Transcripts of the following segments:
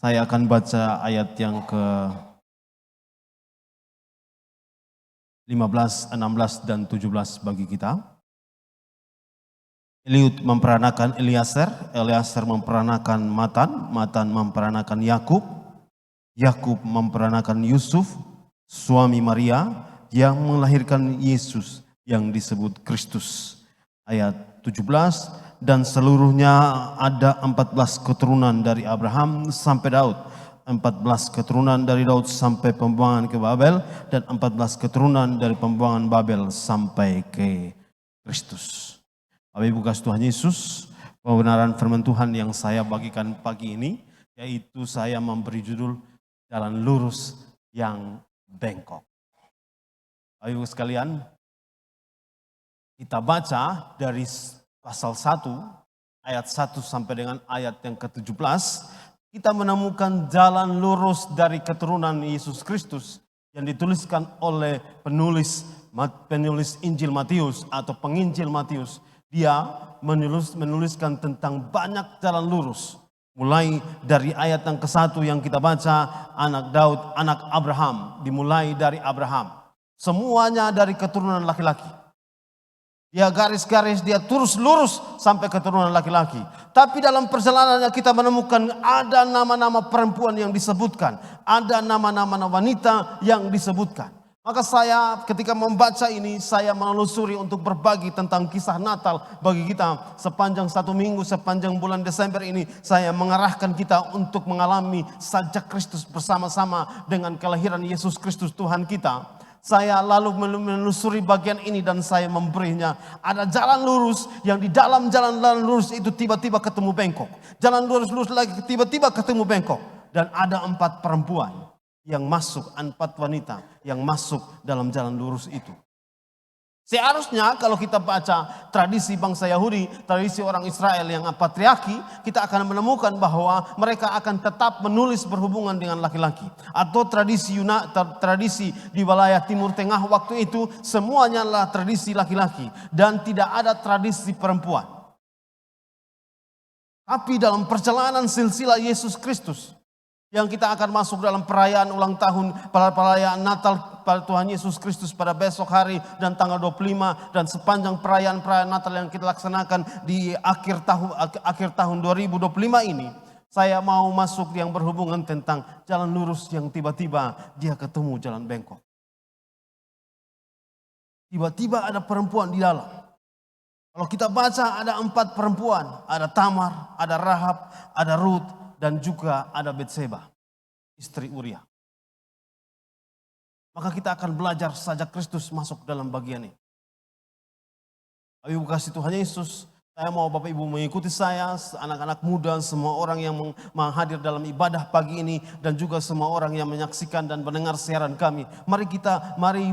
Saya akan baca ayat yang ke-15, 16, dan 17 bagi kita. Eliud memperanakan Eliezer, Eliezer memperanakan Matan, Matan memperanakan Yakub, Yakub memperanakan Yusuf, suami Maria, yang melahirkan Yesus yang disebut Kristus. Ayat 17, dan seluruhnya ada 14 keturunan dari Abraham sampai Daud, 14 keturunan dari Daud sampai pembuangan ke Babel, dan 14 keturunan dari pembuangan Babel sampai ke Kristus. Bapak Ibu kasih Tuhan Yesus, pembenaran firman Tuhan yang saya bagikan pagi ini, yaitu saya memberi judul Jalan Lurus yang Bengkok. Bapak Ibu sekalian, kita baca dari pasal 1, ayat 1 sampai dengan ayat yang ke-17, kita menemukan jalan lurus dari keturunan Yesus Kristus yang dituliskan oleh penulis Injil Matius atau penginjil Matius. Dia menuliskan tentang banyak jalan lurus. Mulai dari ayat yang ke-1 yang kita baca, anak Daud, anak Abraham, dimulai dari Abraham. Semuanya dari keturunan laki-laki. Dia garis-garis, dia terus lurus sampai keturunan laki-laki. Tapi dalam perjalanannya kita menemukan ada nama-nama perempuan yang disebutkan. Ada nama-nama wanita yang disebutkan. Maka saya ketika membaca ini, saya menelusuri untuk berbagi tentang kisah Natal bagi kita. Sepanjang 1 minggu, sepanjang bulan Desember ini, saya mengarahkan kita untuk mengalami sajak Kristus bersama-sama dengan kelahiran Yesus Kristus Tuhan kita. Saya lalu menelusuri bagian ini dan saya memberinya. Ada jalan lurus yang di dalam jalan lurus itu tiba-tiba ketemu bengkok. Jalan lurus lagi tiba-tiba ketemu bengkok. Dan ada 4 perempuan yang masuk, 4 wanita yang masuk dalam jalan lurus itu. Seharusnya kalau kita baca tradisi bangsa Yahudi, tradisi orang Israel yang patriarki, kita akan menemukan bahwa mereka akan tetap menulis berhubungan dengan laki-laki. Atau tradisi di wilayah Timur Tengah waktu itu semuanya adalah tradisi laki-laki dan tidak ada tradisi perempuan. Tapi dalam perjalanan silsilah Yesus Kristus, yang kita akan masuk dalam perayaan ulang tahun, perayaan Natal pada Tuhan Yesus Kristus pada besok hari dan tanggal 25, dan sepanjang perayaan Natal yang kita laksanakan di akhir tahun 2025 ini, saya mau masuk yang berhubungan tentang jalan lurus yang tiba-tiba dia ketemu jalan bengkok. Tiba-tiba ada perempuan di dalam. Kalau kita baca ada 4 perempuan, ada Tamar, ada Rahab, ada Ruth, dan juga ada Betseba, istri Uria. Maka kita akan belajar sajak Kristus masuk dalam bagian ini. Bapak Ibu kasih Tuhan Yesus, saya mau Bapak Ibu mengikuti saya, anak-anak muda, semua orang yang menghadir dalam ibadah pagi ini, dan juga semua orang yang menyaksikan dan mendengar siaran kami. Mari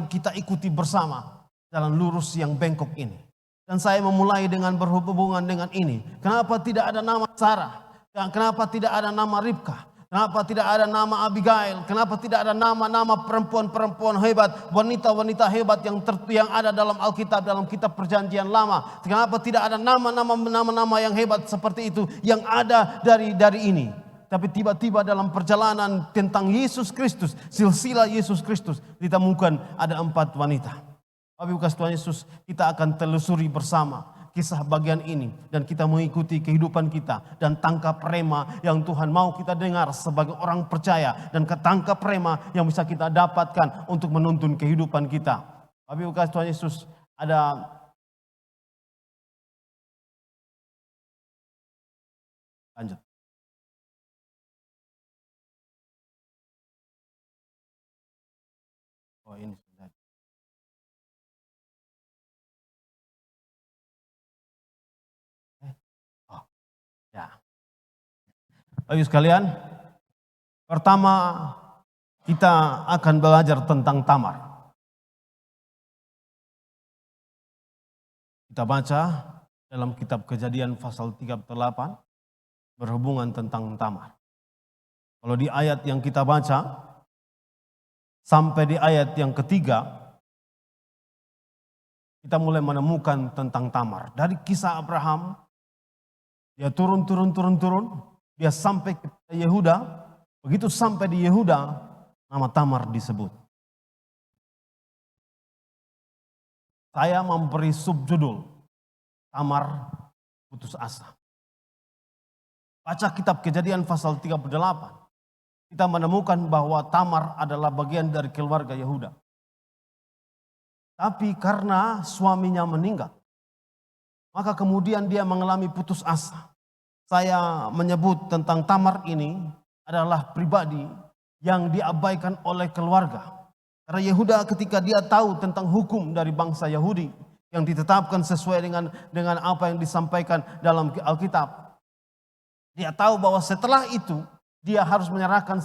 kita ikuti bersama jalan lurus yang bengkok ini. Dan saya memulai dengan berhubungan dengan ini. Kenapa tidak ada nama Sarah? Dan kenapa tidak ada nama Ribka? Kenapa tidak ada nama Abigail? Kenapa tidak ada nama-nama perempuan-perempuan hebat, wanita-wanita hebat yang ada dalam Alkitab, dalam kitab Perjanjian Lama? Kenapa tidak ada nama-nama yang hebat seperti itu yang ada dari ini? Tapi tiba-tiba dalam perjalanan tentang Yesus Kristus, silsilah Yesus Kristus, ditemukan ada 4 wanita. Bapak Ibu kasih Tuhan Yesus, kita akan telusuri bersama kisah bagian ini dan kita mengikuti kehidupan kita dan tangkap rema yang Tuhan mau kita dengar sebagai orang percaya, dan ketangkap rema yang bisa kita dapatkan untuk menuntun kehidupan kita. Bapak Ibu kasih Tuhan Yesus, ada lanjut. Oh ini sudah. Ya. Bapak sekalian, pertama kita akan belajar tentang Tamar. Kita baca dalam kitab Kejadian pasal 38 berhubungan tentang Tamar. Kalau di ayat yang kita baca sampai di ayat yang ketiga, kita mulai menemukan tentang Tamar. Dari kisah Abraham, dia turun, dia sampai ke Yehuda, Begitu sampai di Yehuda, nama Tamar disebut. Saya memberi subjudul Tamar putus asa. Baca kitab Kejadian pasal 38. Kita menemukan bahwa Tamar adalah bagian dari keluarga Yehuda. Tapi karena suaminya meninggal, maka kemudian dia mengalami putus asa. Saya menyebut tentang Tamar ini adalah pribadi yang diabaikan oleh keluarga. Karena Yehuda ketika dia tahu tentang hukum dari bangsa Yahudi yang ditetapkan sesuai dengan apa yang disampaikan dalam Alkitab. Dia tahu bahwa setelah itu dia harus menyerahkan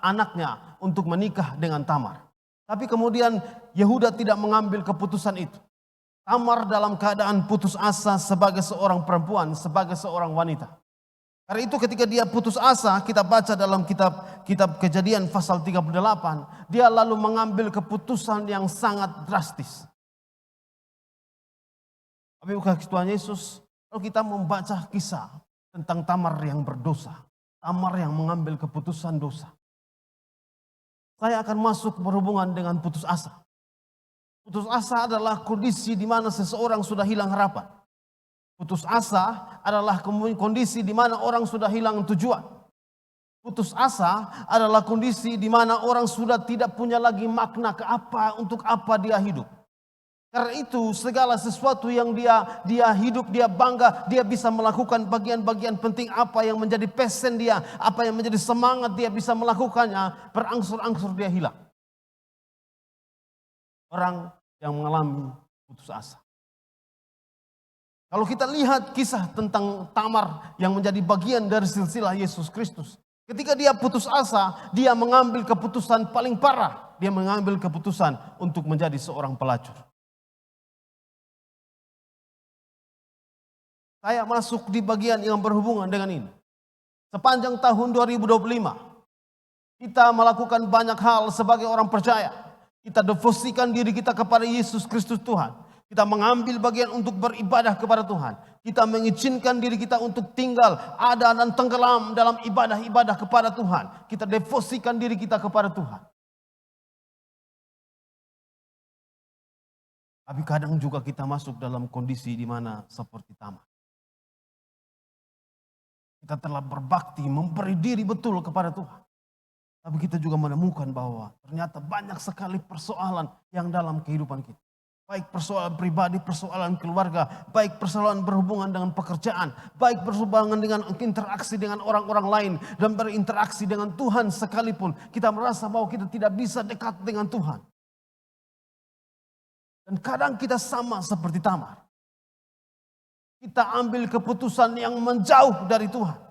anaknya untuk menikah dengan Tamar. Tapi kemudian Yehuda tidak mengambil keputusan itu. Tamar dalam keadaan putus asa sebagai seorang perempuan, sebagai seorang wanita. Karena itu ketika dia putus asa, kita baca dalam kitab Kejadian pasal 38, dia lalu mengambil keputusan yang sangat drastis. Tapi bukan Tuhan Yesus, kalau kita membaca kisah tentang Tamar yang berdosa, Tamar yang mengambil keputusan dosa. Saya akan masuk berhubungan dengan putus asa. Putus asa adalah kondisi di mana seseorang sudah hilang harapan. Putus asa adalah kondisi di mana orang sudah hilang tujuan. Putus asa adalah kondisi di mana orang sudah tidak punya lagi makna untuk apa dia hidup. Karena itu segala sesuatu yang dia hidup, dia bangga, dia bisa melakukan bagian-bagian penting apa yang menjadi passion dia, apa yang menjadi semangat dia bisa melakukannya, berangsur-angsur dia hilang. Orang yang mengalami putus asa. Kalau kita lihat kisah tentang Tamar yang menjadi bagian dari silsilah Yesus Kristus. Ketika dia putus asa, dia mengambil keputusan paling parah. Dia mengambil keputusan untuk menjadi seorang pelacur. Saya masuk di bagian yang berhubungan dengan ini. Sepanjang tahun 2025, kita melakukan banyak hal sebagai orang percaya. Kita devosikan diri kita kepada Yesus Kristus Tuhan. Kita mengambil bagian untuk beribadah kepada Tuhan. Kita mengizinkan diri kita untuk tinggal, ada dan tenggelam dalam ibadah-ibadah kepada Tuhan. Kita devosikan diri kita kepada Tuhan. Tapi kadang juga kita masuk dalam kondisi di mana seperti Tamar. Kita telah berbakti, memberi diri betul kepada Tuhan. Tapi kita juga menemukan bahwa ternyata banyak sekali persoalan yang dalam kehidupan kita. Baik persoalan pribadi, persoalan keluarga, baik persoalan berhubungan dengan pekerjaan, baik berhubungan dengan interaksi dengan orang-orang lain, dan berinteraksi dengan Tuhan sekalipun. Kita merasa bahwa kita tidak bisa dekat dengan Tuhan. Dan kadang kita sama seperti Tamar. Kita ambil keputusan yang menjauh dari Tuhan.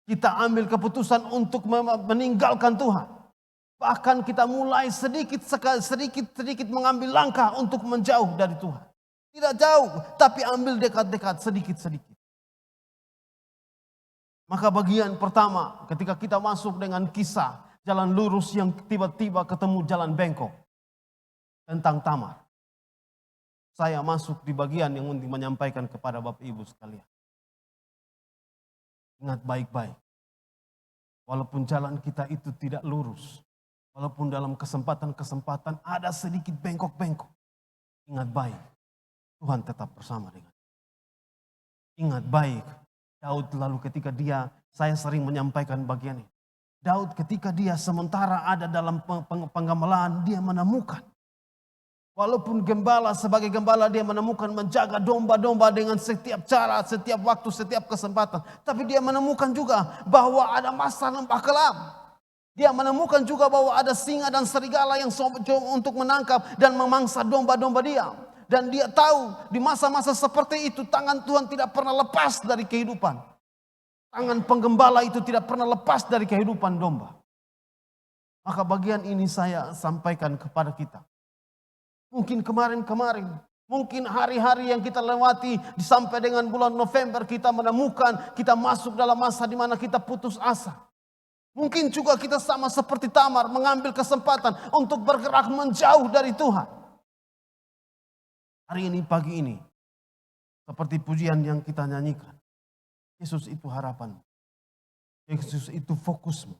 Kita ambil keputusan untuk meninggalkan Tuhan. Bahkan kita mulai sedikit mengambil langkah untuk menjauh dari Tuhan. Tidak jauh, tapi ambil dekat-dekat sedikit-sedikit. Maka bagian pertama ketika kita masuk dengan kisah jalan lurus yang tiba-tiba ketemu jalan bengkok. Tentang Tamar. Saya masuk di bagian yang untuk menyampaikan kepada Bapak Ibu sekalian. Ingat baik-baik. Walaupun jalan kita itu tidak lurus. Walaupun dalam kesempatan-kesempatan ada sedikit bengkok-bengkok. Ingat baik, Tuhan tetap bersama dengan kita. Ingat baik, Daud lalu ketika saya sering menyampaikan bagian ini. Daud ketika dia sementara ada dalam penggembalaan, dia menemukan. Walaupun sebagai gembala dia menemukan menjaga domba-domba dengan setiap cara, setiap waktu, setiap kesempatan. Tapi dia menemukan juga bahwa ada masa lembah kelam. Dia menemukan juga bahwa ada singa dan serigala yang untuk menangkap dan memangsa domba-domba dia. Dan dia tahu di masa-masa seperti itu tangan Tuhan tidak pernah lepas dari kehidupan. Tangan penggembala itu tidak pernah lepas dari kehidupan domba. Maka bagian ini saya sampaikan kepada kita. Mungkin kemarin-kemarin, mungkin hari-hari yang kita lewati sampai dengan bulan November kita menemukan kita masuk dalam masa di mana kita putus asa. Mungkin juga kita sama seperti Tamar mengambil kesempatan untuk bergerak menjauh dari Tuhan. Hari ini, pagi ini, seperti pujian yang kita nyanyikan. Yesus itu harapan. Yesus itu fokusmu.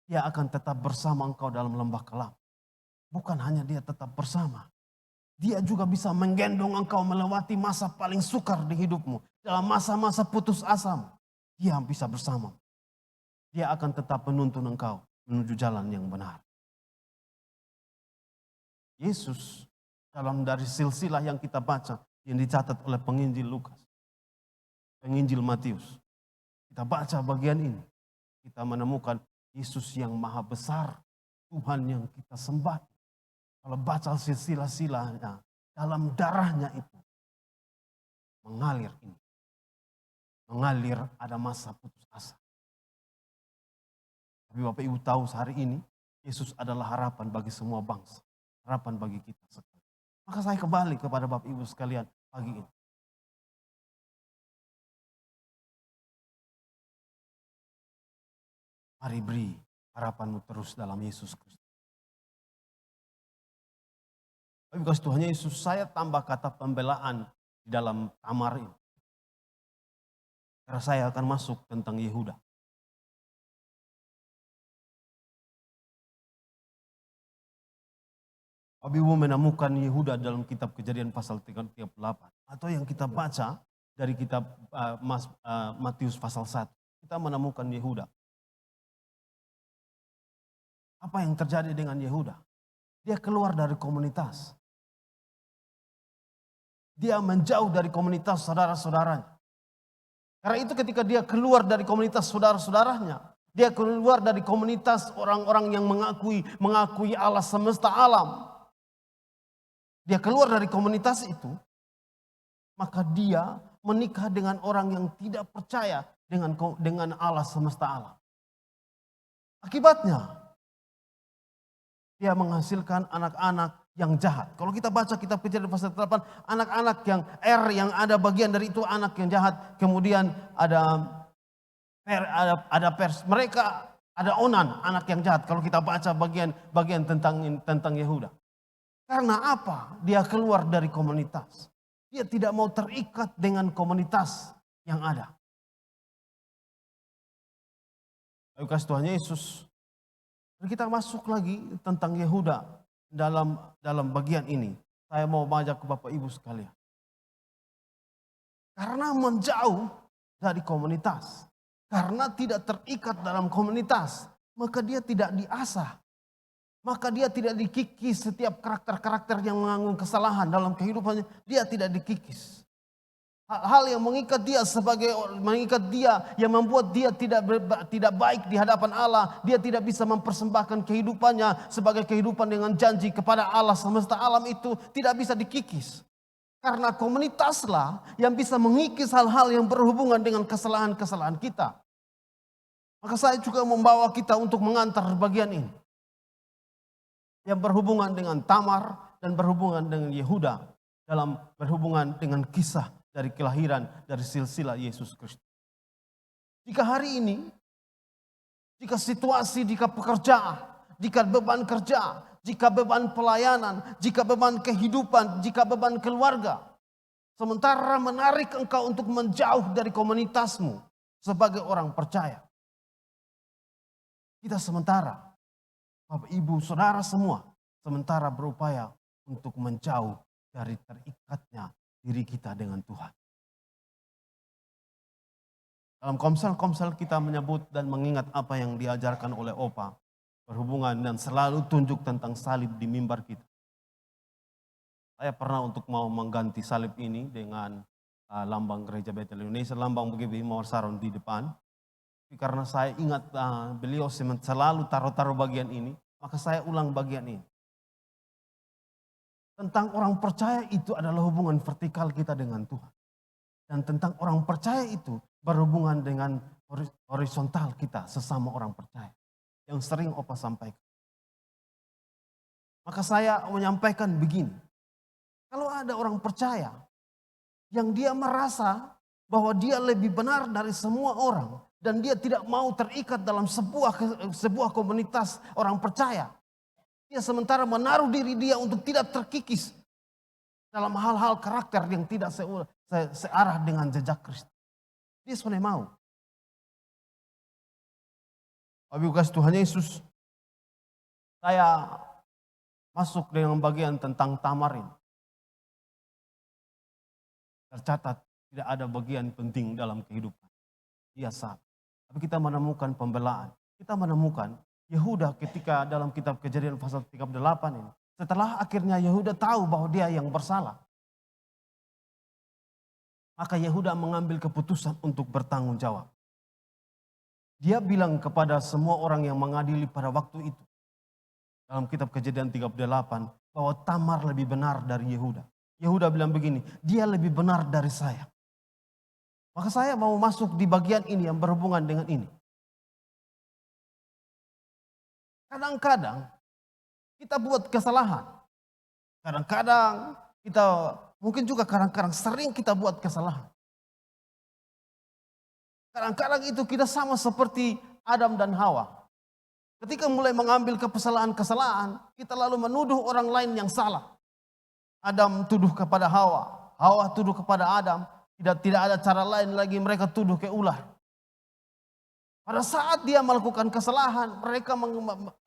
Dia akan tetap bersama engkau dalam lembah kelam. Bukan hanya dia tetap bersama. Dia juga bisa menggendong engkau melewati masa paling sukar di hidupmu. Dalam masa-masa putus asamu. Dia bisa bersama. Dia akan tetap menuntun engkau menuju jalan yang benar. Yesus dalam dari silsilah yang kita baca yang dicatat oleh penginjil Lukas, penginjil Matius. Kita baca bagian ini, kita menemukan Yesus yang maha besar, Tuhan yang kita sembah. Kalau baca silsilah-silahnya, dalam darahnya itu mengalir ini. Mengalir ada masa putus asa. Tapi Bapak Ibu tahu hari ini, Yesus adalah harapan bagi semua bangsa. Harapan bagi kita sekalian. Maka saya kembali kepada Bapak Ibu sekalian pagi ini. Mari beri harapanmu terus dalam Yesus Kristus. Tapi kasih Tuhan Yesus, saya tambah kata pembelaan di dalam Tamar ini. Karena saya akan masuk tentang Yehuda. Bapak Ibu menemukan Yehuda dalam kitab Kejadian pasal 38. Atau yang kita baca dari kitab Matius pasal 1. Kita menemukan Yehuda. Apa yang terjadi dengan Yehuda? Dia keluar dari komunitas. Dia menjauh dari komunitas saudara-saudaranya. Karena itu ketika dia keluar dari komunitas saudara-saudaranya, dia keluar dari komunitas orang-orang yang mengakui Allah semesta alam. Dia keluar dari komunitas itu, maka dia menikah dengan orang yang tidak percaya dengan Allah semesta alam. Akibatnya, dia menghasilkan anak-anak yang jahat. Kalau kita baca kitab Kejadian pasal 8, anak-anak yang ada bagian dari itu anak yang jahat. Kemudian ada mereka ada Onan, anak yang jahat. Kalau kita baca bagian tentang Yehuda. Karena apa? Dia keluar dari komunitas. Dia tidak mau terikat dengan komunitas yang ada. Ayo kasih Tuhan Yesus. Kita masuk lagi tentang Yehuda dalam bagian ini. Saya mau mengajak ke Bapak Ibu sekalian. Karena menjauh dari komunitas. Karena tidak terikat dalam komunitas. Maka dia tidak diasah. Maka dia tidak dikikis setiap karakter-karakter yang mengandung kesalahan dalam kehidupannya. Dia tidak dikikis. Hal yang mengikat dia yang membuat dia tidak baik di hadapan Allah. Dia tidak bisa mempersembahkan kehidupannya sebagai kehidupan dengan janji kepada Allah semesta alam itu tidak bisa dikikis. Karena komunitaslah yang bisa mengikis hal-hal yang berhubungan dengan kesalahan-kesalahan kita. Maka saya juga membawa kita untuk mengantar bagian ini. Yang berhubungan dengan Tamar dan berhubungan dengan Yehuda dalam berhubungan dengan kisah dari kelahiran dari silsilah Yesus Kristus. Jika hari ini, jika situasi, jika pekerjaan, jika beban kerja, jika beban pelayanan, jika beban kehidupan, jika beban keluarga, sementara menarik engkau untuk menjauh dari komunitasmu sebagai orang percaya. Kita sementara, Bapak, Ibu, Saudara semua, sementara berupaya untuk menjauh dari terikatnya diri kita dengan Tuhan. Dalam komsel-komsel kita menyebut dan mengingat apa yang diajarkan oleh Opa, berhubungan dan selalu tunjuk tentang salib di mimbar kita. Saya pernah untuk mau mengganti salib ini dengan lambang Gereja Betel Indonesia, lambang GBI Mawar Saron di depan. Karena saya ingat beliau selalu taruh-taruh bagian ini, maka saya ulang bagian ini. Tentang orang percaya itu adalah hubungan vertikal kita dengan Tuhan. Dan tentang orang percaya itu berhubungan dengan horizontal kita sesama orang percaya. Yang sering Opa sampaikan. Maka saya menyampaikan begini. Kalau ada orang percaya yang dia merasa bahwa dia lebih benar dari semua orang. Dan dia tidak mau terikat dalam sebuah komunitas orang percaya. Dia sementara menaruh diri dia untuk tidak terkikis dalam hal-hal karakter yang tidak searah dengan jejak Kristus. Dia sebenarnya mau. Bapak Ibu kasih Tuhan Yesus, saya masuk dengan bagian tentang Tamar ini. Tercatat tidak ada bagian penting dalam kehidupan. Dia salah. Tapi kita menemukan pembelaan. Kita menemukan Yehuda ketika dalam kitab Kejadian pasal 38 ini. Setelah akhirnya Yehuda tahu bahwa dia yang bersalah. Maka Yehuda mengambil keputusan untuk bertanggung jawab. Dia bilang kepada semua orang yang mengadili pada waktu itu. Dalam kitab Kejadian 38 bahwa Tamar lebih benar dari Yehuda. Yehuda bilang begini, dia lebih benar dari saya. Maka saya mau masuk di bagian ini yang berhubungan dengan ini. Kadang-kadang kita buat kesalahan. Kadang-kadang kita, mungkin juga kadang-kadang sering kita buat kesalahan. Kadang-kadang itu kita sama seperti Adam dan Hawa. Ketika mulai mengambil kesalahan-kesalahan, kita lalu menuduh orang lain yang salah. Adam tuduh kepada Hawa, Hawa tuduh kepada Adam. Tidak ada cara lain lagi, mereka tuduh ke ular. Pada saat dia melakukan kesalahan,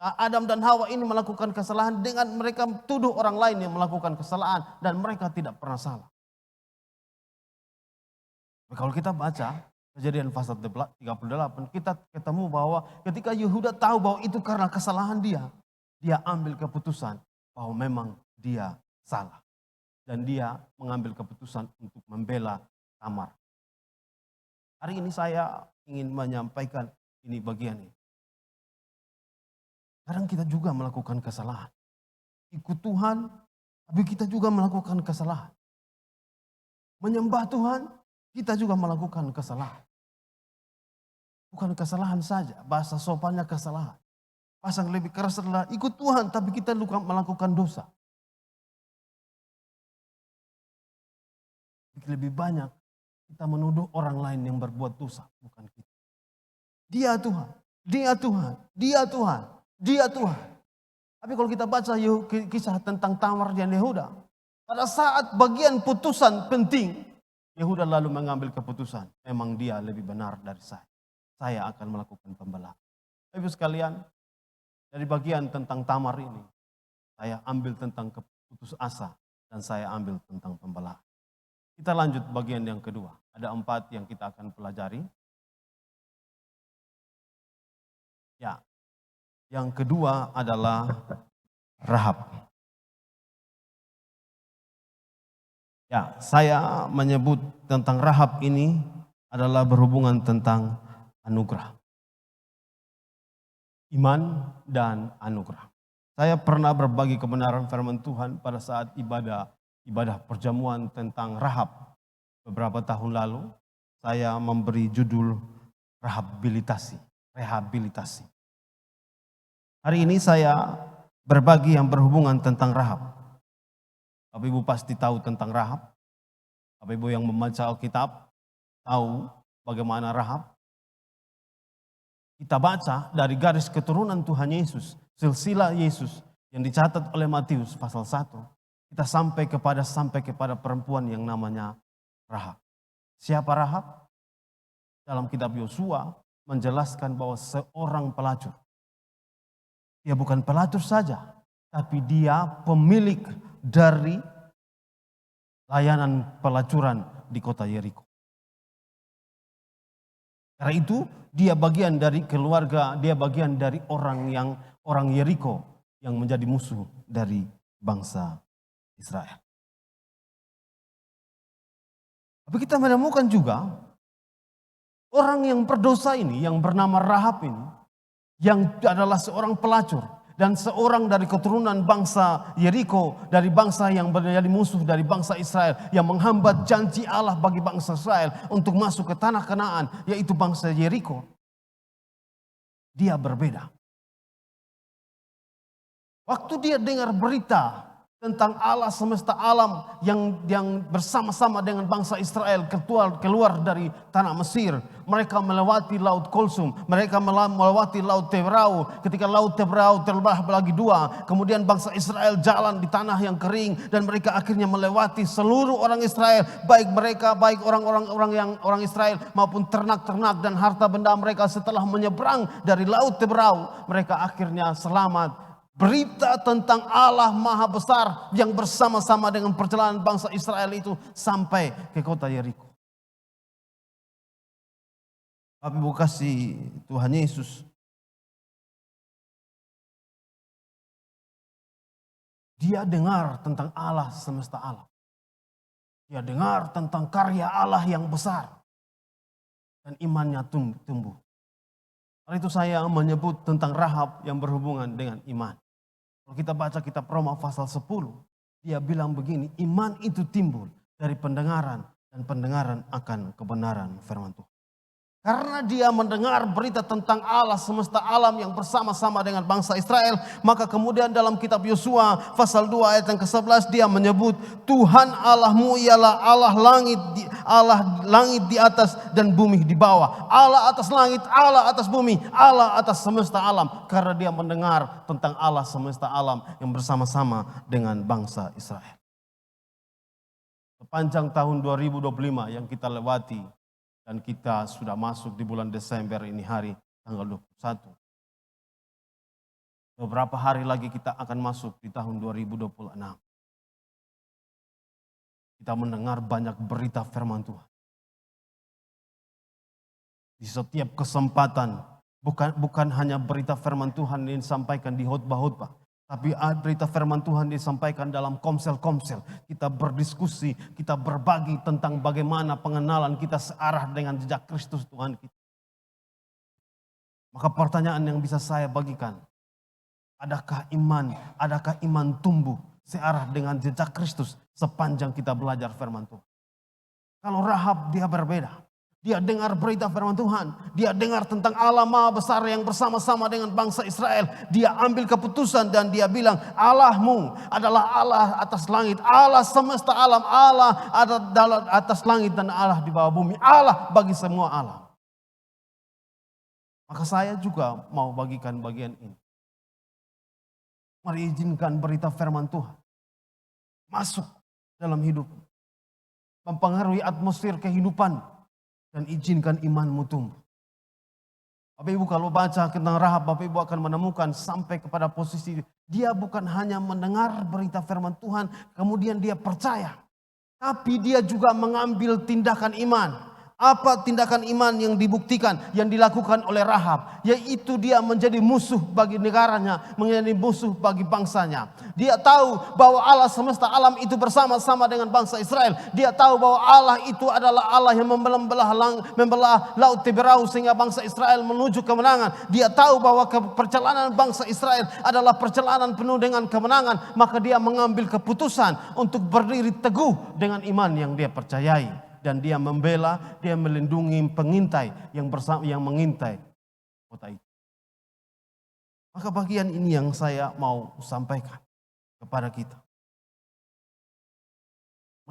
Adam dan Hawa ini melakukan kesalahan dengan mereka tuduh orang lain yang melakukan kesalahan. Dan mereka tidak pernah salah. Kalau kita baca Kejadian pasal 38, kita ketemu bahwa ketika Yehuda tahu bahwa itu karena kesalahan dia ambil keputusan bahwa memang dia salah. Dan dia mengambil keputusan untuk membela Tamar. Hari ini saya ingin menyampaikan ini bagian ini. Kadang kita juga melakukan kesalahan. Ikut Tuhan, tapi kita juga melakukan kesalahan. Menyembah Tuhan, kita juga melakukan kesalahan. Bukan kesalahan saja, bahasa sopannya kesalahan. Bahasa yang lebih keras adalah ikut Tuhan, tapi kita melakukan dosa. Lebih banyak kita menuduh orang lain yang berbuat dosa, bukan kita. Dia Tuhan, dia Tuhan, dia Tuhan, dia Tuhan. Tapi kalau kita baca kisah tentang Tamar dan Yehuda, pada saat bagian putusan penting, Yehuda lalu mengambil keputusan, memang dia lebih benar dari saya. Saya akan melakukan pembelaan. Ibu sekalian, dari bagian tentang Tamar ini, saya ambil tentang keputus asa dan saya ambil tentang pembelaan. Kita lanjut bagian yang kedua. Ada 4 yang kita akan pelajari. Ya, yang kedua adalah Rahab. Ya, saya menyebut tentang Rahab ini adalah berhubungan tentang anugerah. Iman dan anugerah. Saya pernah berbagi kebenaran firman Tuhan pada saat ibadah perjamuan tentang Rahab. Beberapa tahun lalu saya memberi judul rehabilitasi. Hari ini saya berbagi yang berhubungan tentang Rahab. Bapak Ibu pasti tahu tentang Rahab. Bapak Ibu yang membaca Alkitab tahu bagaimana Rahab. Kita baca dari garis keturunan Tuhan Yesus, silsilah Yesus yang dicatat oleh Matius pasal 1. Kita sampai kepada perempuan yang namanya Rahab. Siapa Rahab? Dalam kitab Yosua menjelaskan bahwa seorang pelacur. Dia bukan pelacur saja, tapi dia pemilik dari layanan pelacuran di kota Yeriko. Karena itu dia bagian dari keluarga, dia bagian dari orang Yeriko yang menjadi musuh dari bangsa Israel. Tapi kita menemukan juga orang yang berdosa ini, yang bernama Rahab ini, yang adalah seorang pelacur dan seorang dari keturunan bangsa Yeriko, dari bangsa yang menjadi musuh dari bangsa Israel, yang menghambat janji Allah bagi bangsa Israel untuk masuk ke tanah Kanaan, yaitu bangsa Yeriko. Dia berbeda. Waktu dia dengar berita tentang Allah semesta alam yang bersama-sama dengan bangsa Israel keluar dari tanah Mesir. Mereka melewati Laut Kulsum, mereka melewati Laut Tebrau. Ketika Laut Tebrau terbelah lagi dua, kemudian bangsa Israel jalan di tanah yang kering dan mereka akhirnya melewati seluruh orang Israel, baik orang Israel maupun ternak-ternak dan harta benda mereka. Setelah menyeberang dari Laut Tebrau, mereka akhirnya selamat. Berita tentang Allah Maha Besar yang bersama-sama dengan perjalanan bangsa Israel itu sampai ke kota Yeriko. Bapak Ibu kasih Tuhan Yesus, dia dengar tentang Allah semesta alam. Dia dengar tentang karya Allah yang besar. Dan imannya tumbuh. Karena itu saya menyebut tentang Rahab yang berhubungan dengan iman. Kalau kita baca kitab Roma pasal 10, dia bilang begini, iman itu timbul dari pendengaran dan pendengaran akan kebenaran firman Tuhan. Karena dia mendengar berita tentang Allah semesta alam yang bersama-sama dengan bangsa Israel, maka kemudian dalam kitab Yosua pasal 2 ayat yang ke-11 dia menyebut Tuhan Allahmu ialah Allah langit di atas dan bumi di bawah. Allah atas langit, Allah atas bumi, Allah atas semesta alam. Karena dia mendengar tentang Allah semesta alam yang bersama-sama dengan bangsa Israel. Sepanjang tahun 2025 yang kita lewati, dan kita sudah masuk di bulan Desember ini hari tanggal 21. Beberapa hari lagi kita akan masuk di tahun 2026. Kita mendengar banyak berita firman Tuhan. Di setiap kesempatan, bukan hanya berita firman Tuhan yang disampaikan di khotbah-khotbah, tapi berita firman Tuhan disampaikan dalam komsel-komsel. Kita berdiskusi, kita berbagi tentang bagaimana pengenalan kita searah dengan jejak Kristus Tuhan kita. Maka pertanyaan yang bisa saya bagikan, adakah iman tumbuh searah dengan jejak Kristus sepanjang kita belajar firman Tuhan? Kalau Rahab dia berbeda. Dia dengar berita firman Tuhan. Dia dengar tentang Allah Maha Besar yang bersama-sama dengan bangsa Israel. Dia ambil keputusan dan dia bilang, Allahmu adalah Allah atas langit. Allah semesta alam. Allah ada dalam atas langit dan Allah di bawah bumi. Allah bagi semua alam. Maka saya juga mau bagikan bagian ini. Mari izinkan berita firman Tuhan masuk dalam hidup. Mempengaruhi atmosfer kehidupan. Dan izinkan imanmu tumbuh. Bapak Ibu kalau baca tentang Rahab, Bapak Ibu akan menemukan sampai kepada posisi dia bukan hanya mendengar berita firman Tuhan, kemudian dia percaya. Tapi dia juga mengambil tindakan iman. Apa tindakan iman yang dibuktikan, yang dilakukan oleh Rahab? Yaitu dia menjadi musuh bagi negaranya, menjadi musuh bagi bangsanya. Dia tahu bahwa Allah semesta alam itu bersama-sama dengan bangsa Israel. Dia tahu bahwa Allah itu adalah Allah yang membelah Laut Teberau sehingga bangsa Israel menuju kemenangan. Dia tahu bahwa perjalanan bangsa Israel adalah perjalanan penuh dengan kemenangan. Maka dia mengambil keputusan untuk berdiri teguh dengan iman yang dia percayai. Dan dia membela, dia melindungi pengintai yang mengintai kota itu. Maka bagian ini yang saya mau sampaikan kepada kita.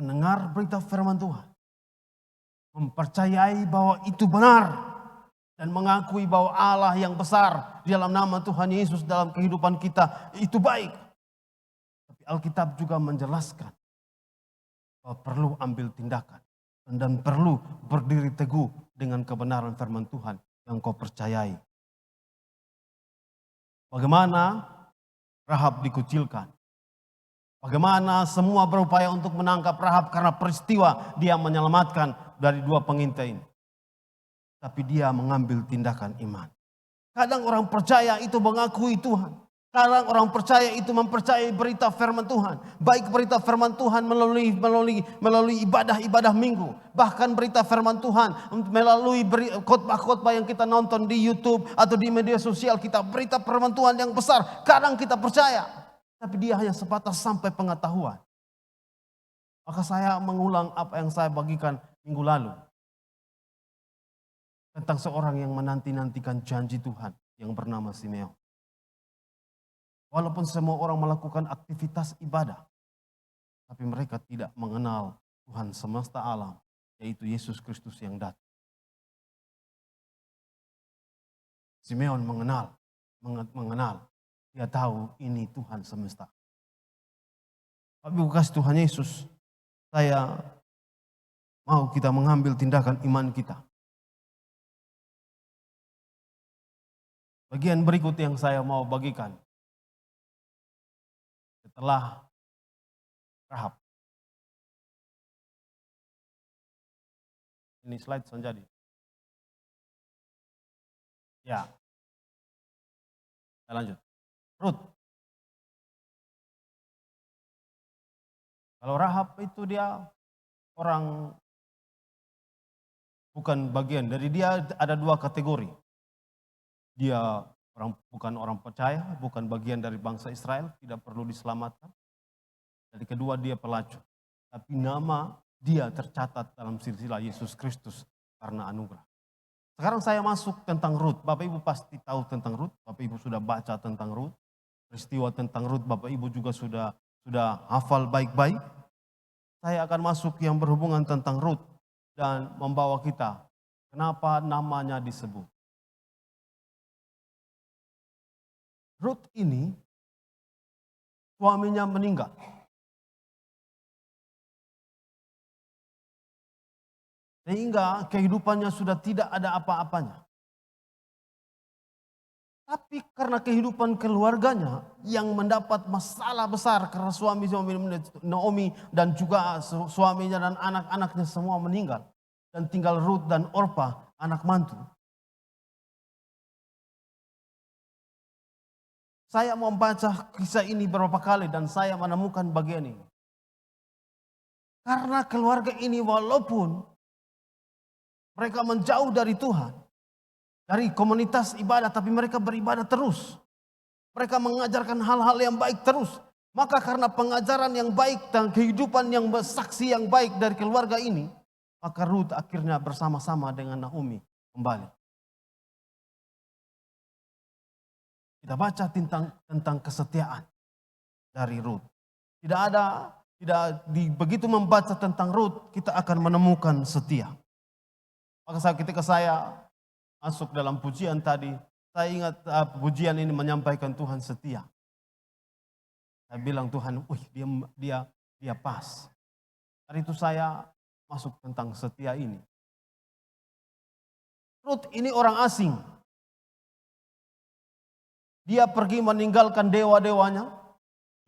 Mendengar berita firman Tuhan. Mempercayai bahwa itu benar. Dan mengakui bahwa Allah yang besar di dalam nama Tuhan Yesus dalam kehidupan kita itu baik. Tapi Alkitab juga menjelaskan bahwa perlu ambil tindakan. Dan perlu berdiri teguh dengan kebenaran firman Tuhan yang kau percayai. Bagaimana Rahab dikucilkan. Bagaimana semua berupaya untuk menangkap Rahab karena peristiwa dia menyelamatkan dari dua pengintai ini. Tapi dia mengambil tindakan iman. Kadang orang percaya itu mengakui Tuhan. Kadang orang percaya itu mempercayai berita firman Tuhan. Baik berita firman Tuhan melalui ibadah-ibadah minggu. Bahkan berita firman Tuhan melalui khotbah-khotbah yang kita nonton di YouTube atau di media sosial. Kita berita firman Tuhan yang besar. Kadang kita percaya. Tapi dia hanya sebatas sampai pengetahuan. Maka saya mengulang apa yang saya bagikan minggu lalu. Tentang seorang yang menanti-nantikan janji Tuhan yang bernama Simeon. Walaupun semua orang melakukan aktivitas ibadah. tapi mereka tidak mengenal Tuhan semesta alam, yaitu Yesus Kristus yang datang. Simeon mengenal. Dia tahu ini Tuhan semesta. Tapi bekas Tuhan Yesus, saya mau kita mengambil tindakan iman kita. Bagian berikut yang saya mau bagikan. Setelah Rahab. Ini slide jadi. Ya. Kita lanjut. Rut. Kalau Rahab itu dia orang bukan bagian dari dia, ada dua kategori. Dia bukan orang percaya, bukan bagian dari bangsa Israel, tidak perlu diselamatkan. Jadi kedua dia pelacur. Tapi nama dia tercatat dalam silsilah Yesus Kristus karena anugerah. Sekarang saya masuk tentang Rut. Bapak Ibu pasti tahu tentang Rut. Bapak Ibu sudah baca tentang Rut. Peristiwa tentang Rut Bapak Ibu juga sudah hafal baik-baik. Saya akan masuk yang berhubungan tentang Rut dan membawa kita. Kenapa namanya disebut? Rut ini suaminya meninggal. Sehingga kehidupannya sudah tidak ada apa-apanya. Tapi karena kehidupan keluarganya yang mendapat masalah besar karena suami Naomi dan juga suaminya dan anak-anaknya semua meninggal. Dan tinggal Rut dan Orpa, anak mantu. Saya membaca kisah ini beberapa kali dan saya menemukan bagian ini. Karena keluarga ini walaupun mereka menjauh dari Tuhan, dari komunitas ibadah, tapi mereka beribadah terus. Mereka mengajarkan hal-hal yang baik terus. Maka karena pengajaran yang baik dan kehidupan yang saksi yang baik dari keluarga ini, maka Rut akhirnya bersama-sama dengan Naomi kembali. Kita baca tentang kesetiaan dari Rut. Begitu membaca tentang Rut, kita akan menemukan setia. Maka ketika saya masuk dalam pujian tadi, saya ingat pujian ini menyampaikan Tuhan setia. Saya bilang Tuhan, dia pas. Hari itu saya masuk tentang setia ini. Rut ini orang asing. Dia pergi meninggalkan dewa-dewanya.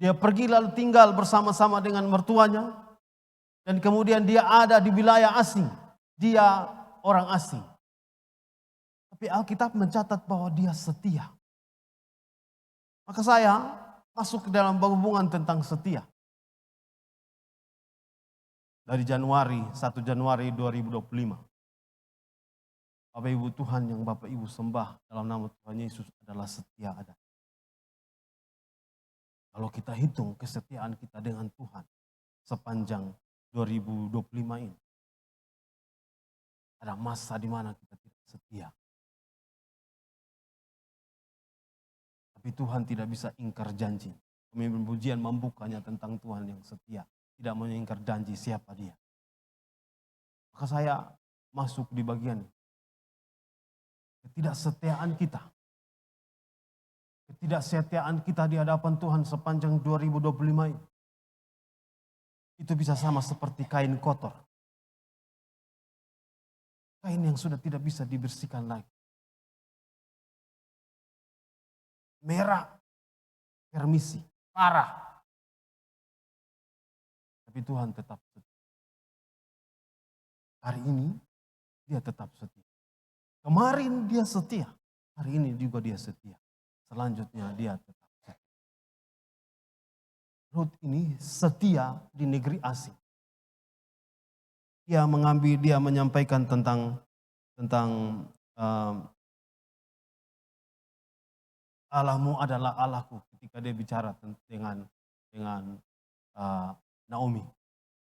Dia pergi lalu tinggal bersama-sama dengan mertuanya. Dan kemudian dia ada di wilayah asing. Dia orang asing. Tapi Alkitab mencatat bahwa dia setia. Maka saya masuk ke dalam hubungan tentang setia. Dari 1 Januari 2025. Bapak Ibu Tuhan yang Bapak Ibu sembah dalam nama Tuhan Yesus adalah setia ada. Kalau kita hitung kesetiaan kita dengan Tuhan sepanjang 2025 ini. Ada masa di mana kita tidak setia. Tapi Tuhan tidak bisa ingkar janji. Pemimpin pujian membukanya tentang Tuhan yang setia. Tidak mengingkar janji siapa dia. Maka saya masuk di bagian ini. Ketidaksetiaan kita di hadapan Tuhan sepanjang 2025 ini. Itu bisa sama seperti kain kotor. Kain yang sudah tidak bisa dibersihkan lagi. Merah, permisi, parah. Tapi Tuhan tetap setia. Hari ini dia tetap setia. Kemarin dia setia, hari ini juga dia setia. Selanjutnya dia tetap setia. Rut ini setia di negeri asing. Dia menyampaikan tentang Allahmu adalah Allahku ketika dia bicara dengan Naomi.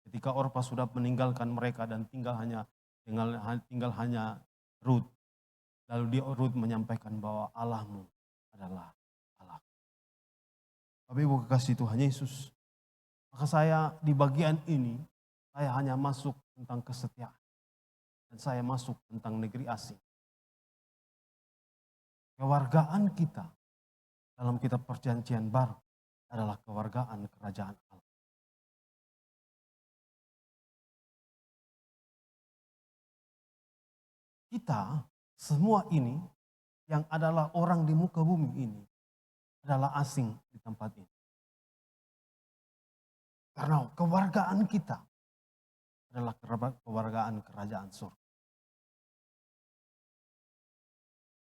Ketika Orpa sudah meninggalkan mereka dan tinggal hanya Rut. Lalu Rut menyampaikan bahwa Allahmu adalah Allah. Bapak Ibu kekasih Tuhan Yesus, Maka saya di bagian ini, saya hanya masuk tentang kesetiaan. Dan saya masuk tentang negeri asing. Kewargaan kita dalam kitab perjanjian baru adalah kewargaan kerajaan Allah. Kita semua ini yang adalah orang di muka bumi ini adalah asing di tempat ini. Karena kewargaan kita adalah kewargaan kerajaan surga.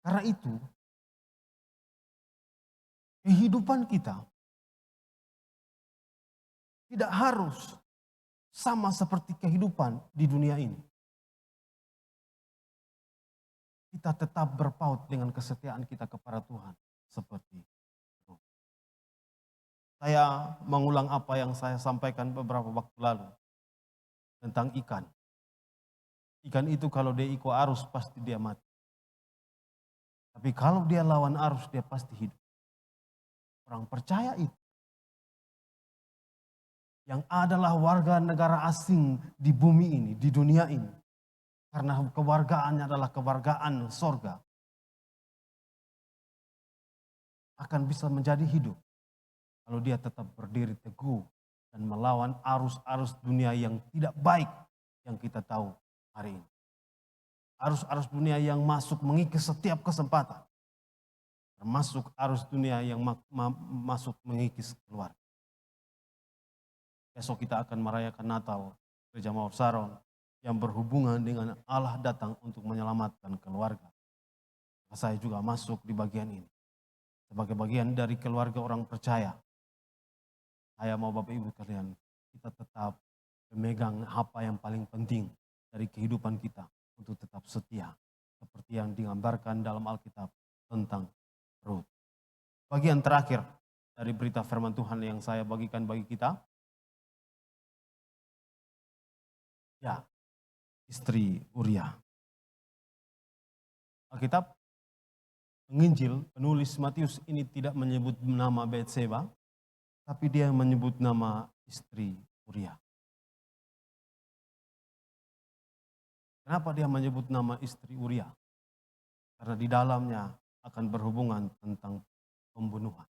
Karena itu, kehidupan kita tidak harus sama seperti kehidupan di dunia ini. Kita tetap berpaut dengan kesetiaan kita kepada Tuhan seperti itu. Saya mengulang apa yang saya sampaikan beberapa waktu lalu tentang ikan. Ikan itu kalau dia ikut arus pasti dia mati. Tapi kalau dia lawan arus dia pasti hidup. Orang percaya itu. Yang adalah warga negara asing di bumi ini, di dunia ini. Karena kewargaannya adalah kewargaan sorga. Akan bisa menjadi hidup. Kalau dia tetap berdiri teguh dan melawan arus-arus dunia yang tidak baik yang kita tahu hari ini. Arus-arus dunia yang masuk mengikis setiap kesempatan. Termasuk arus dunia yang masuk mengikis keluarga. Besok kita akan merayakan Natal Gereja Mawar Saron yang berhubungan dengan Allah datang untuk menyelamatkan keluarga. Saya juga masuk di bagian ini. Sebagai bagian dari keluarga orang percaya. Saya mau Bapak Ibu kalian, kita tetap memegang apa yang paling penting dari kehidupan kita untuk tetap setia. Seperti yang digambarkan dalam Alkitab tentang Rut. Bagian terakhir dari berita firman Tuhan yang saya bagikan bagi kita. Ya, istri Uria. Alkitab penginjil penulis Matius ini tidak menyebut nama Betseba, tapi dia menyebut nama istri Uria. Kenapa dia menyebut nama istri Uria? Karena di dalamnya akan berhubungan tentang pembunuhan.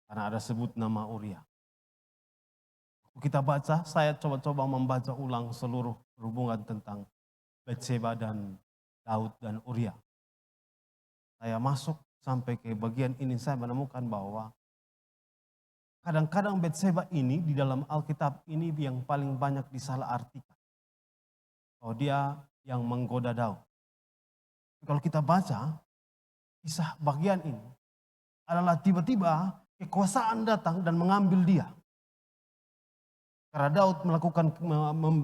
Karena ada sebut nama Uria. Kita baca, saya coba-coba membaca ulang seluruh berhubungan tentang Betseba dan Daud dan Uria. Saya masuk sampai ke bagian ini, saya menemukan bahwa kadang-kadang Betseba ini di dalam Alkitab ini yang paling banyak disalahartikan. Oh, dia yang menggoda Daud. Kalau kita baca kisah bagian ini adalah tiba-tiba kekuasaan datang dan mengambil dia. Karena Daud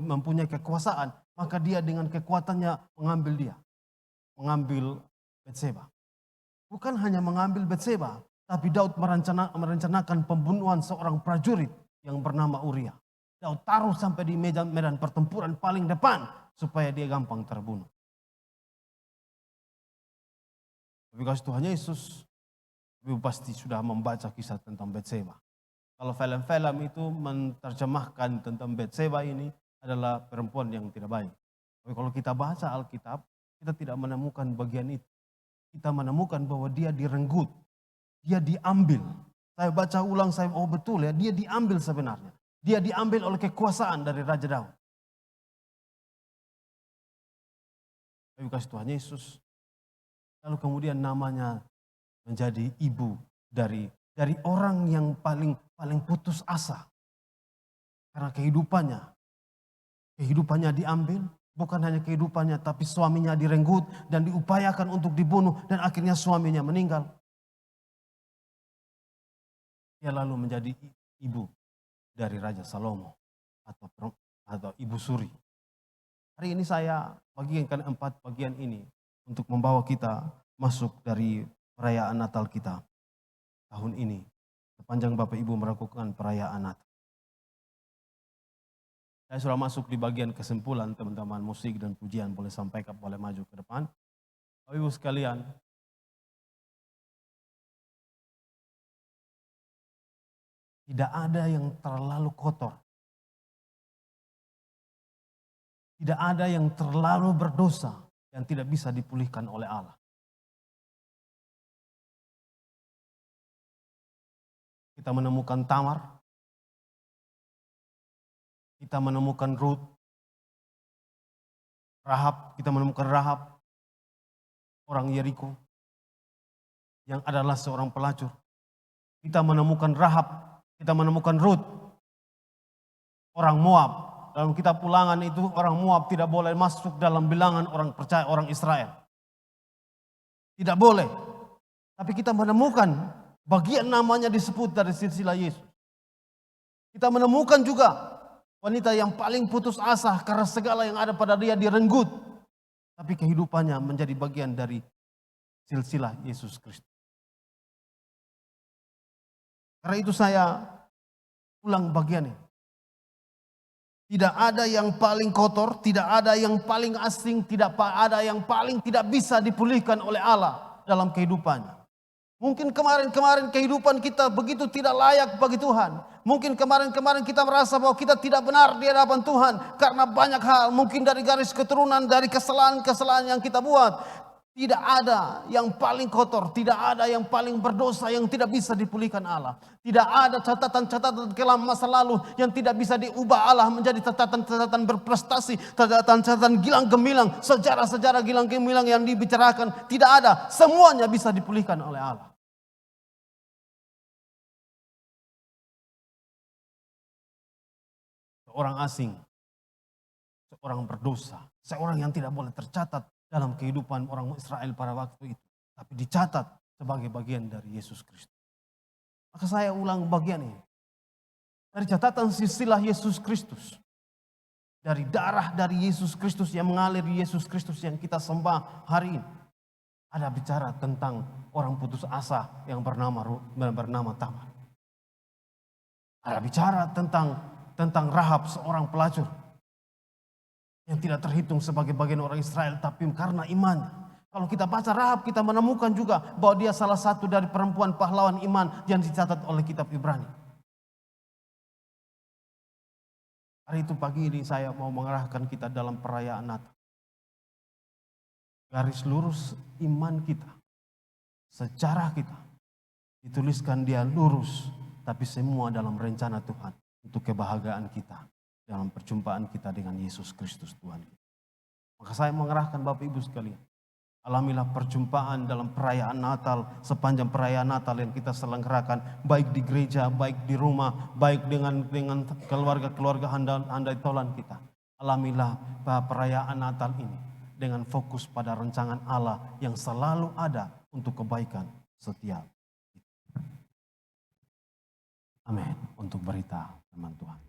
mempunyai kekuasaan, maka dia dengan kekuatannya mengambil dia. Mengambil Betseba. Bukan hanya mengambil Betseba, tapi Daud merencanakan pembunuhan seorang prajurit yang bernama Uria. Daud taruh sampai di medan pertempuran paling depan supaya dia gampang terbunuh. Tapi kasih Tuhan Yesus, ibu pasti sudah membaca kisah tentang Betseba. Kalau film-film itu menerjemahkan tentang Betseba ini adalah perempuan yang tidak baik. Tapi kalau kita baca Alkitab, kita tidak menemukan bagian itu. Kita menemukan bahwa dia direnggut, dia diambil. Saya baca ulang, oh betul ya, dia diambil sebenarnya. Dia diambil oleh kekuasaan dari Raja Daud. Tapi kasih Tuhan Yesus, lalu kemudian namanya menjadi ibu dari orang yang paling putus asa. Karena kehidupannya diambil, bukan hanya kehidupannya tapi suaminya direnggut dan diupayakan untuk dibunuh dan akhirnya suaminya meninggal. Dia lalu menjadi ibu dari Raja Salomo atau ibu suri. Hari ini saya bagikan 4 bagian ini untuk membawa kita masuk dari perayaan Natal kita tahun ini. Sepanjang Bapak Ibu melakukan perayaan Natal. Saya sudah masuk di bagian kesimpulan, teman-teman. Musik dan pujian boleh sampaikan, boleh maju ke depan. Bapak Ibu sekalian, Tidak ada yang terlalu kotor. Tidak ada yang terlalu berdosa yang tidak bisa dipulihkan oleh Allah. Kita menemukan Tamar, kita menemukan Ruth, Rahab, kita menemukan Rahab, orang Yeriko, yang adalah seorang pelacur. Kita menemukan Rahab, kita menemukan Ruth, orang Moab. Dalam kitab Ulangan itu orang Moab tidak boleh masuk dalam bilangan orang percaya, orang Israel. Tidak boleh. Tapi kita menemukan bagian namanya disebut dari silsilah Yesus. Kita menemukan juga wanita yang paling putus asa karena segala yang ada pada dia direnggut. Tapi kehidupannya menjadi bagian dari silsilah Yesus Kristus. Karena itu saya ulang bagian ini. Tidak ada yang paling kotor, tidak ada yang paling asing, tidak ada yang paling tidak bisa dipulihkan oleh Allah dalam kehidupannya. Mungkin kemarin-kemarin kehidupan kita begitu tidak layak bagi Tuhan. Mungkin kemarin-kemarin kita merasa bahwa kita tidak benar di hadapan Tuhan karena banyak hal, mungkin dari garis keturunan, dari kesalahan-kesalahan yang kita buat. Tidak ada yang paling kotor, tidak ada yang paling berdosa yang tidak bisa dipulihkan Allah. Tidak ada catatan-catatan kelam masa lalu yang tidak bisa diubah Allah menjadi catatan-catatan berprestasi, catatan-catatan gilang gemilang, sejarah-sejarah gilang gemilang yang dibicarakan. Tidak ada, semuanya bisa dipulihkan oleh Allah. Seorang asing, seorang berdosa, seorang yang tidak boleh tercatat dalam kehidupan orang Israel pada waktu itu, tapi dicatat sebagai bagian dari Yesus Kristus. Maka saya ulang bagian ini. Dari catatan silsilah Yesus Kristus, dari darah dari Yesus Kristus yang mengalir di Yesus Kristus yang kita sembah hari ini, ada bicara tentang orang putus asa yang bernama Tamar. Ada bicara tentang Rahab, seorang pelacur yang tidak terhitung sebagai bagian orang Israel, tapi karena iman. Kalau kita baca Rahab, kita menemukan juga bahwa dia salah satu dari perempuan pahlawan iman yang dicatat oleh kitab Ibrani. Hari itu pagi ini saya mau mengarahkan kita dalam perayaan Natal. Garis lurus iman kita, sejarah kita, dituliskan dia lurus, tapi semua dalam rencana Tuhan untuk kebahagiaan kita. Dalam perjumpaan kita dengan Yesus Kristus Tuhan. Maka saya mengerahkan Bapak Ibu sekalian. Alamilah perjumpaan dalam perayaan Natal. Sepanjang perayaan Natal yang kita selenggarakan. Baik di gereja, baik di rumah. Baik dengan keluarga-keluarga handai tolan kita. Alamilah perayaan Natal ini. Dengan fokus pada rancangan Allah yang selalu ada untuk kebaikan setiap. Amin. Untuk berita firman Tuhan.